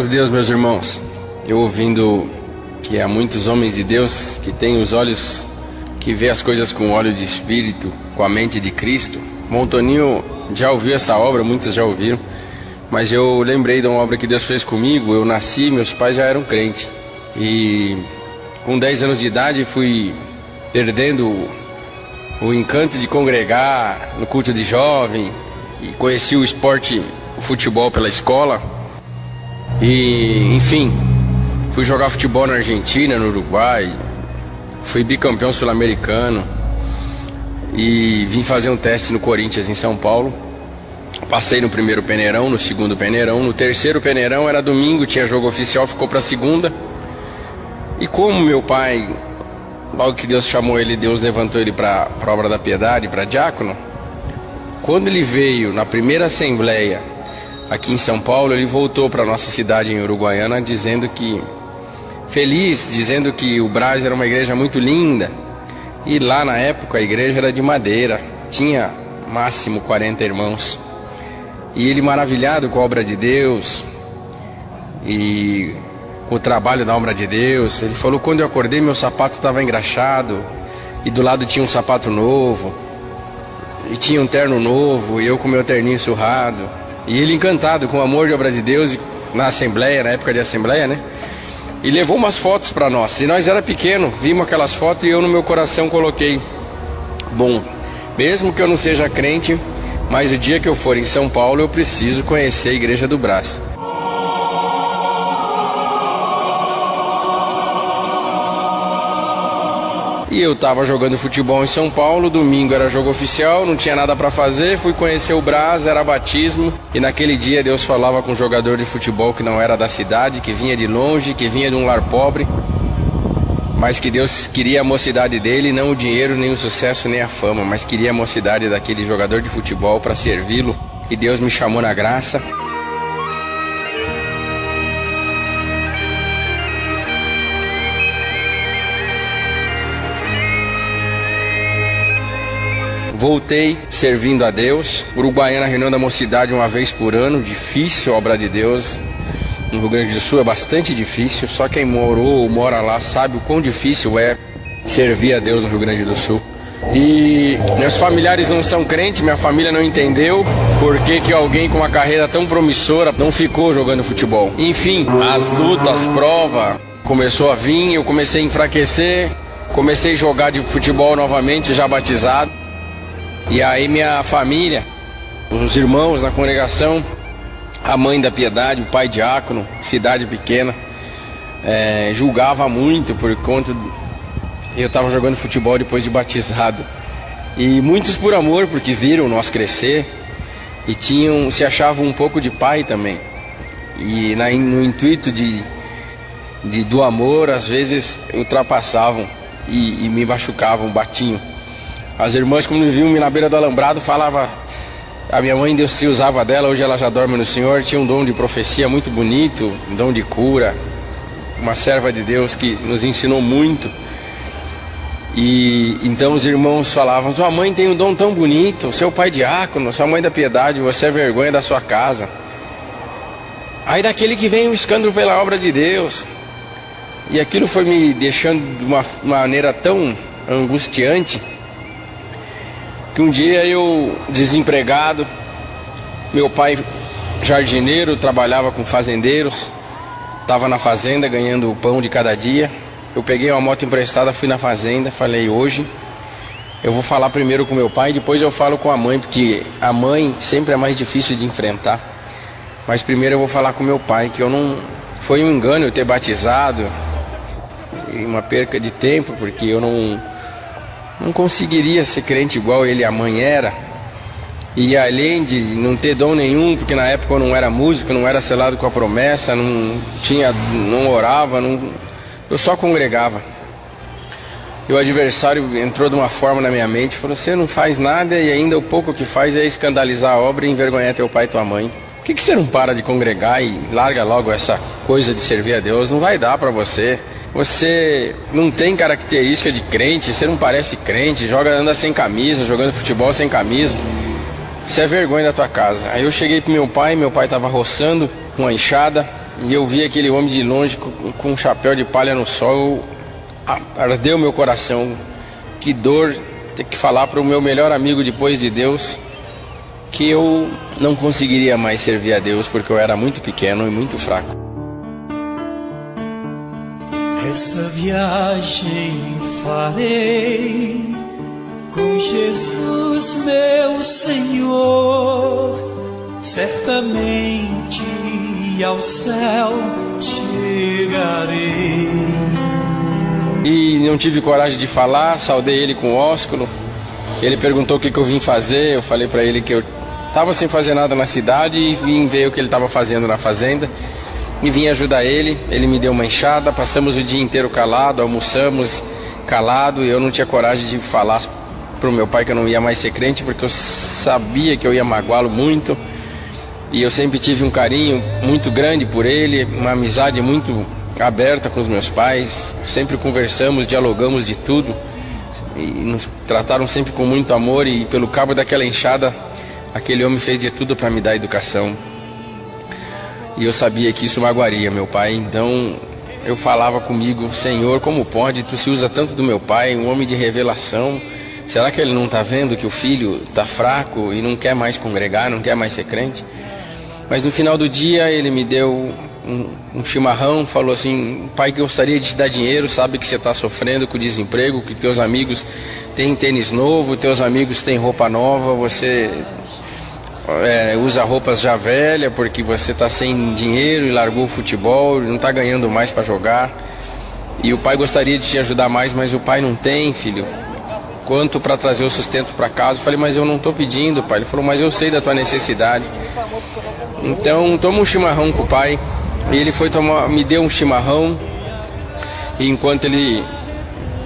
Paz de Deus, meus irmãos. Eu ouvindo que há muitos homens de Deus que têm os olhos que vê as coisas com o olho de Espírito, com a mente de Cristo. Bom, Toninho já ouviu essa obra, muitos já ouviram, mas eu lembrei de uma obra que Deus fez comigo. Eu nasci, meus pais já eram crentes, e com 10 anos de idade fui perdendo o encanto de congregar no culto de jovem, e conheci o esporte, o futebol pela escola, e enfim, fui jogar futebol na Argentina, no Uruguai, fui bicampeão sul-americano e vim fazer um teste no Corinthians em São Paulo. Passei no primeiro peneirão, no segundo peneirão, no terceiro peneirão era domingo, tinha jogo oficial, ficou para segunda. E como meu pai, logo que Deus chamou ele, Deus levantou ele para a obra da piedade, para diácono. Quando ele veio na primeira assembleia aqui em São Paulo, ele voltou para nossa cidade em Uruguaiana dizendo que o Brás era uma igreja muito linda. E lá na época a igreja era de madeira, tinha máximo 40 irmãos. E ele maravilhado com a obra de Deus e com o trabalho da obra de Deus, ele falou: quando eu acordei meu sapato estava engraxado e do lado tinha um sapato novo e tinha um terno novo e eu com meu terninho surrado. E ele encantado com o amor de obra de Deus na assembleia, na época de assembleia, né? E levou umas fotos para nós. E nós era pequeno, vimos aquelas fotos e eu no meu coração coloquei: bom, mesmo que eu não seja crente, mas o dia que eu for em São Paulo eu preciso conhecer a igreja do Brás. E eu estava jogando futebol em São Paulo, domingo era jogo oficial, não tinha nada para fazer, fui conhecer o Brás, era batismo, e naquele dia Deus falava com um jogador de futebol que não era da cidade, que vinha de longe, que vinha de um lar pobre, mas que Deus queria a mocidade dele, não o dinheiro, nem o sucesso, nem a fama, mas queria a mocidade daquele jogador de futebol para servi-lo, e Deus me chamou na graça. Voltei servindo a Deus. Uruguaiana, reunião da mocidade uma vez por ano, difícil a obra de Deus. No Rio Grande do Sul é bastante difícil, só quem morou ou mora lá sabe o quão difícil é servir a Deus no Rio Grande do Sul. E meus familiares não são crentes, minha família não entendeu por que alguém com uma carreira tão promissora não ficou jogando futebol. Enfim, as lutas, prova, começou a vir, eu comecei a enfraquecer, comecei a jogar de futebol novamente, já batizado. E aí minha família, os irmãos na congregação, a mãe da piedade, o pai diácono, cidade pequena, julgava muito por conta eu estava jogando futebol depois de batizado. E muitos por amor, porque viram nós crescer e se achavam um pouco de pai também. E no intuito do amor, às vezes ultrapassavam e me machucavam, batiam. As irmãs, quando me viam na beira do alambrado, falavam: a minha mãe, Deus se usava dela, hoje ela já dorme no Senhor, tinha um dom de profecia muito bonito, um dom de cura, uma serva de Deus que nos ensinou muito. E então os irmãos falavam: sua mãe tem um dom tão bonito, seu pai diácono, sua mãe da piedade, você é vergonha da sua casa. Aí daquele que vem um escândalo pela obra de Deus. E aquilo foi me deixando de uma maneira tão angustiante, que um dia eu, desempregado, meu pai jardineiro, trabalhava com fazendeiros, estava na fazenda ganhando o pão de cada dia. Eu peguei uma moto emprestada, fui na fazenda, falei: hoje eu vou falar primeiro com meu pai, depois eu falo com a mãe, porque a mãe sempre é mais difícil de enfrentar. Mas primeiro eu vou falar com meu pai, que eu não... Foi um engano eu ter batizado, e uma perca de tempo, porque eu não conseguiria ser crente igual ele e a mãe era. E além de não ter dom nenhum, porque na época eu não era músico, não era selado com a promessa, não orava, eu só congregava. E o adversário entrou de uma forma na minha mente, falou: você não faz nada e ainda o pouco que faz é escandalizar a obra e envergonhar teu pai e tua mãe. Por que você não para de congregar e larga logo essa coisa de servir a Deus? Não vai dar para você. Você não tem característica de crente, você não parece crente, anda sem camisa, jogando futebol sem camisa. Isso é vergonha da tua casa. Aí eu cheguei pro meu pai estava roçando com a enxada, e eu vi aquele homem de longe com um chapéu de palha no sol, ardeu meu coração. Que dor ter que falar para o meu melhor amigo depois de Deus que eu não conseguiria mais servir a Deus porque eu era muito pequeno e muito fraco. Esta viagem farei com Jesus meu Senhor, certamente ao céu chegarei. E não tive coragem de falar, saudei ele com ósculo. Ele perguntou o que eu vim fazer, eu falei para ele que eu estava sem fazer nada na cidade e vim ver o que ele estava fazendo na fazenda. E vim ajudar ele, ele me deu uma enxada, passamos o dia inteiro calado, almoçamos calado, e eu não tinha coragem de falar para o meu pai que eu não ia mais ser crente, porque eu sabia que eu ia magoá-lo muito, e eu sempre tive um carinho muito grande por ele, uma amizade muito aberta com os meus pais, sempre conversamos, dialogamos de tudo, e nos trataram sempre com muito amor, e pelo cabo daquela enxada, aquele homem fez de tudo para me dar educação. E eu sabia que isso magoaria meu pai, então eu falava comigo: Senhor, como pode? Tu se usa tanto do meu pai, um homem de revelação. Será que ele não está vendo que o filho está fraco e não quer mais congregar, não quer mais ser crente? Mas no final do dia ele me deu um chimarrão, falou assim: pai, que eu gostaria de te dar dinheiro, sabe que você está sofrendo com o desemprego, que teus amigos têm tênis novo, teus amigos têm roupa nova, você... usa roupas já velhas porque você está sem dinheiro e largou o futebol, não está ganhando mais para jogar, e o pai gostaria de te ajudar mais, mas o pai não tem, filho, quanto para trazer o sustento para casa. Eu falei: mas eu não estou pedindo, pai. Ele falou: mas eu sei da tua necessidade, então toma um chimarrão com o pai. E ele foi me deu um chimarrão, e enquanto ele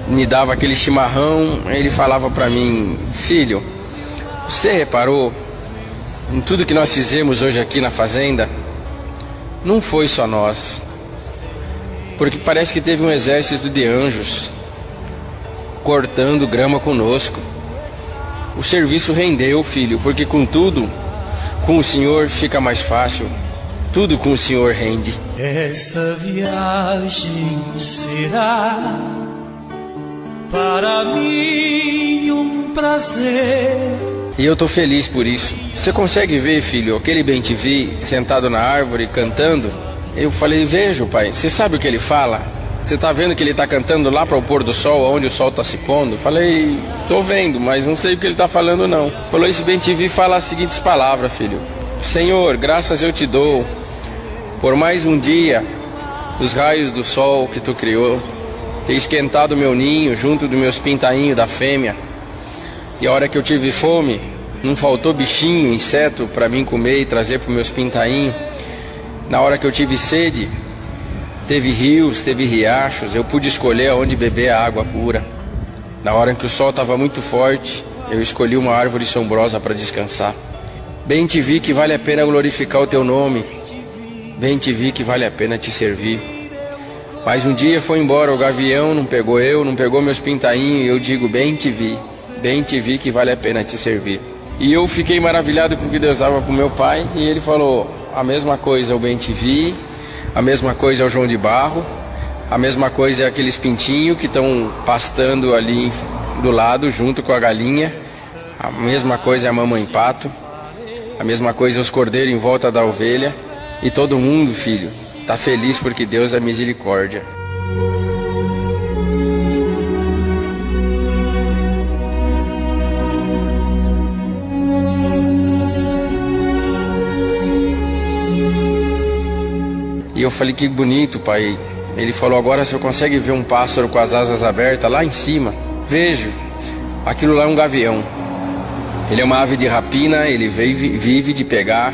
me dava aquele chimarrão, ele falava para mim: filho, você reparou em tudo que nós fizemos hoje aqui na fazenda? Não foi só nós, porque parece que teve um exército de anjos cortando grama conosco. O serviço rendeu, filho, porque com tudo, com o Senhor fica mais fácil. Tudo com o Senhor rende. Esta viagem será para mim um prazer. E eu tô feliz por isso. Você consegue ver, filho, aquele bem-te-vi sentado na árvore cantando? Eu falei: vejo, pai. Você sabe o que ele fala? Você tá vendo que ele tá cantando lá para o pôr do sol, onde o sol tá se pondo? Falei: tô vendo, mas não sei o que ele tá falando não. Falou: esse bem-te-vi fala as seguintes palavras, filho: Senhor, graças eu te dou por mais um dia, os raios do sol que tu criou, ter esquentado meu ninho junto dos meus pintainhos da fêmea. E a hora que eu tive fome, não faltou bichinho, inseto para mim comer e trazer para os meus pintainhos. Na hora que eu tive sede, teve rios, teve riachos, eu pude escolher aonde beber a água pura. Na hora em que o sol estava muito forte, eu escolhi uma árvore sombrosa para descansar. Bem te vi que vale a pena glorificar o teu nome, bem te vi que vale a pena te servir. Mas um dia foi embora o gavião, não pegou não pegou meus pintainhos, e eu digo: bem te vi que vale a pena te servir. E eu fiquei maravilhado com o que Deus dava para o meu pai, e ele falou: a mesma coisa é o bem te vi, a mesma coisa é o João de Barro, a mesma coisa é aqueles pintinhos que estão pastando ali do lado junto com a galinha, a mesma coisa é a mamãe pato, a mesma coisa é os cordeiros em volta da ovelha, e todo mundo, filho, está feliz porque Deus é misericórdia. E eu falei: que bonito, pai. Ele falou: agora você consegue ver um pássaro com as asas abertas lá em cima? Vejo. Aquilo lá é um gavião. Ele é uma ave de rapina, ele vive de pegar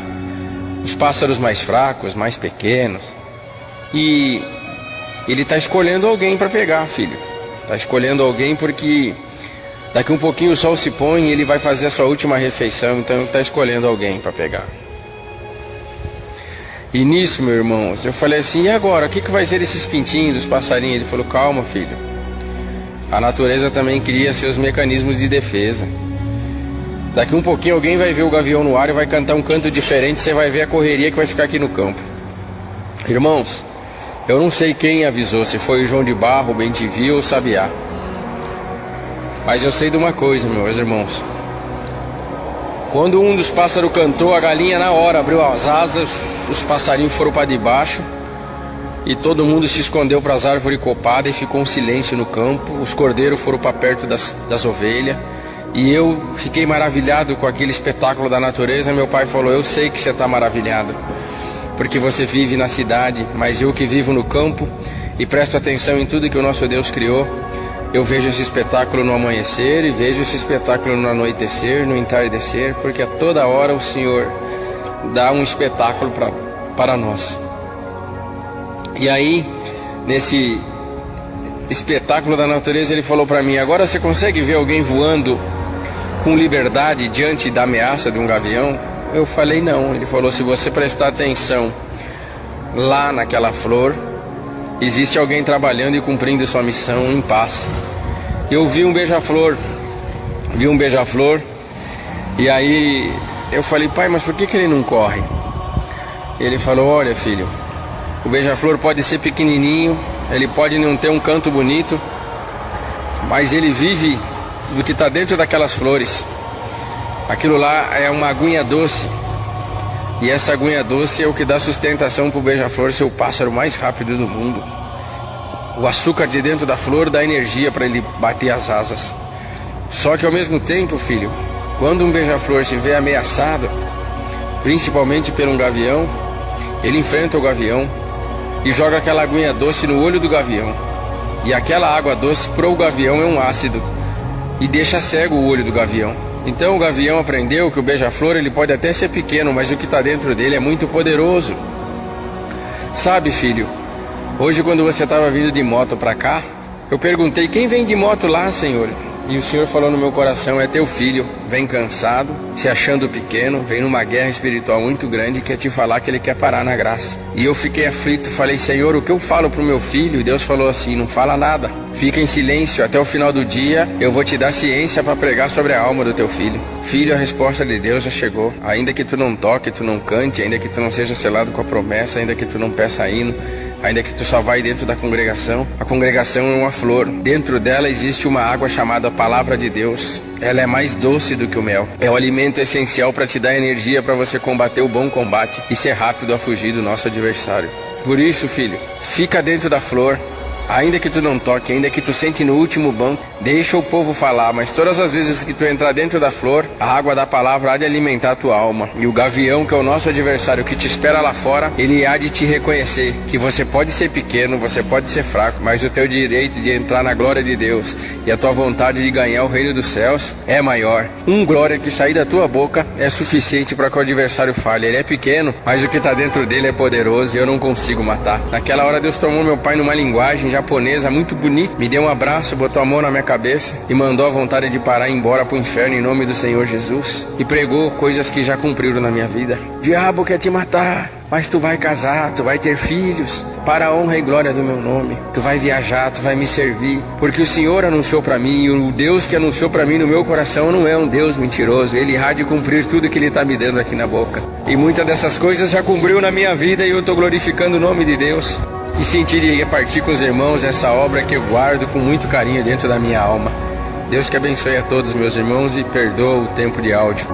os pássaros mais fracos, mais pequenos. E ele está escolhendo alguém para pegar, filho. Está escolhendo alguém porque daqui um pouquinho o sol se põe e ele vai fazer a sua última refeição, então ele está escolhendo alguém para pegar. E nisso, meu irmão, eu falei assim: e agora? O que vai ser desses pintinhos, dos passarinhos? Ele falou: calma, filho. A natureza também cria seus mecanismos de defesa. Daqui um pouquinho alguém vai ver o gavião no ar e vai cantar um canto diferente, você vai ver a correria que vai ficar aqui no campo. Irmãos, eu não sei quem avisou, se foi o João de Barro, o Bem-te-vi ou o Sabiá. Mas eu sei de uma coisa, meus irmãos. Quando um dos pássaros cantou, a galinha na hora abriu as asas, os passarinhos foram para debaixo e todo mundo se escondeu para as árvores copadas e ficou um silêncio no campo. Os cordeiros foram para perto das ovelhas e eu fiquei maravilhado com aquele espetáculo da natureza. Meu pai falou: eu sei que você está maravilhado, porque você vive na cidade, mas eu que vivo no campo e presto atenção em tudo que o nosso Deus criou, eu vejo esse espetáculo no amanhecer e vejo esse espetáculo no anoitecer, no entardecer, porque a toda hora o Senhor dá um espetáculo para nós. E aí, nesse espetáculo da natureza, ele falou para mim: agora você consegue ver alguém voando com liberdade diante da ameaça de um gavião? Eu falei: não. Ele falou: se você prestar atenção lá naquela flor, existe alguém trabalhando e cumprindo sua missão em paz. Eu vi um beija-flor, e aí eu falei: pai, mas por que ele não corre? Ele falou: olha, filho, o beija-flor pode ser pequenininho, ele pode não ter um canto bonito, mas ele vive do que está dentro daquelas flores. Aquilo lá é uma aguinha doce, e essa aguinha doce é o que dá sustentação para o beija-flor ser o pássaro mais rápido do mundo. O açúcar de dentro da flor dá energia para ele bater as asas. Só que ao mesmo tempo, filho, quando um beija-flor se vê ameaçado, principalmente por um gavião, ele enfrenta o gavião e joga aquela aguinha doce no olho do gavião. E aquela água doce para o gavião é um ácido e deixa cego o olho do gavião. Então o gavião aprendeu que o beija-flor ele pode até ser pequeno, mas o que está dentro dele é muito poderoso. Sabe, filho, hoje quando você estava vindo de moto para cá, eu perguntei: quem vem de moto lá, Senhor? E o Senhor falou no meu coração: é teu filho, vem cansado, se achando pequeno, vem numa guerra espiritual muito grande e quer te falar que ele quer parar na graça. E eu fiquei aflito, falei: Senhor, o que eu falo pro meu filho? E Deus falou assim: não fala nada, fica em silêncio, até o final do dia eu vou te dar ciência para pregar sobre a alma do teu filho. Filho, a resposta de Deus já chegou. Ainda que tu não toque, tu não cante, ainda que tu não seja selado com a promessa, ainda que tu não peça hino, ainda que tu só vai dentro da congregação, a congregação é uma flor. Dentro dela existe uma água chamada Palavra de Deus. Ela é mais doce do que o mel. É o alimento essencial para te dar energia para você combater o bom combate e ser rápido a fugir do nosso adversário. Por isso, filho, fica dentro da flor. Ainda que tu não toque, ainda que tu sente no último banco, deixa o povo falar, mas todas as vezes que tu entrar dentro da flor, a água da palavra há de alimentar a tua alma. E o gavião, que é o nosso adversário, que te espera lá fora, ele há de te reconhecer que você pode ser pequeno, você pode ser fraco, mas o teu direito de entrar na glória de Deus e a tua vontade de ganhar o reino dos céus é maior. Glória que sair da tua boca é suficiente para que o adversário fale. Ele é pequeno, mas o que está dentro dele é poderoso e eu não consigo matar. Naquela hora Deus tomou meu pai numa linguagem japonesa muito bonita, me deu um abraço, botou a mão na minha cabeça e mandou a vontade de parar e ir embora pro inferno em nome do Senhor Jesus, e pregou coisas que já cumpriram na minha vida. Diabo quer te matar, mas tu vai casar, tu vai ter filhos, para a honra e glória do meu nome. Tu vai viajar, tu vai me servir, porque o Senhor anunciou para mim, e o Deus que anunciou para mim no meu coração não é um Deus mentiroso. Ele há de cumprir tudo que Ele está me dando aqui na boca. E muitas dessas coisas já cumpriu na minha vida, e eu estou glorificando o nome de Deus. E sentir de repartir com os irmãos essa obra que eu guardo com muito carinho dentro da minha alma. Deus que abençoe a todos, meus irmãos, e perdoa o tempo de áudio.